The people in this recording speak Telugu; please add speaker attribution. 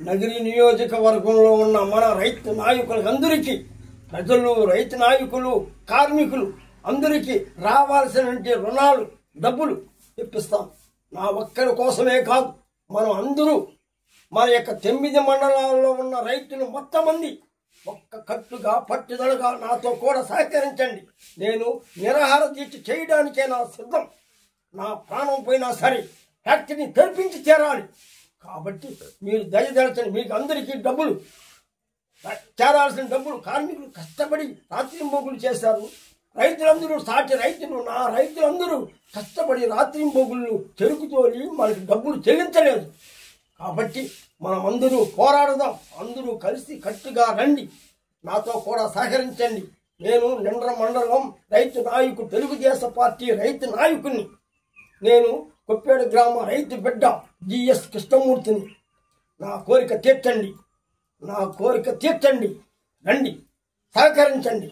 Speaker 1: నగరి నియోజకవర్గంలో ఉన్న మన రైతు నాయకులందరికీ, ప్రజలు, రైతు నాయకులు, కార్మికులు అందరికీ రావాల్సినటువంటి రుణాలు, డబ్బులు ఇప్పిస్తాం. నా ఒక్కరి కోసమే కాదు, మనం అందరూ మన యొక్క 9 మండలాల్లో ఉన్న రైతులు మొత్తం మంది ఒక్క కట్టుగా, పట్టుదలగా నాతో కూడా సహకరించండి. నేను నిరాహార దీక్ష చేయడానికే నా సిద్ధం. నా ప్రాణం పోయినా సరే ఫ్యాక్టరీని తెరిపించి తీరాలి. కాబట్టి మీరు దయదలచండి. మీకు అందరికీ డబ్బులు చేరాల్సిన డబ్బులు కార్మికులు కష్టపడి రాత్రింబోగులు చేశారు. రైతులందరూ, సాటి రైతులు, నా రైతులందరూ కష్టపడి రాత్రింబోగులు చెరుకు తోలి మనకి డబ్బులు చెల్లించలేదు. కాబట్టి మనం అందరూ పోరాడదాం. అందరూ కలిసి కట్టుగా రండి, నాతో కూడా సహకరించండి. నేను నిండ్ర మండలం రైతు నాయకుడు, తెలుగుదేశం పార్టీ రైతు నాయకుడిని. నేను కొప్పేడు గ్రామ రైతు బిడ్డ జిఎస్ కృష్ణమూర్తిని. నా కోరిక తీర్చండి, రండి, సహకరించండి.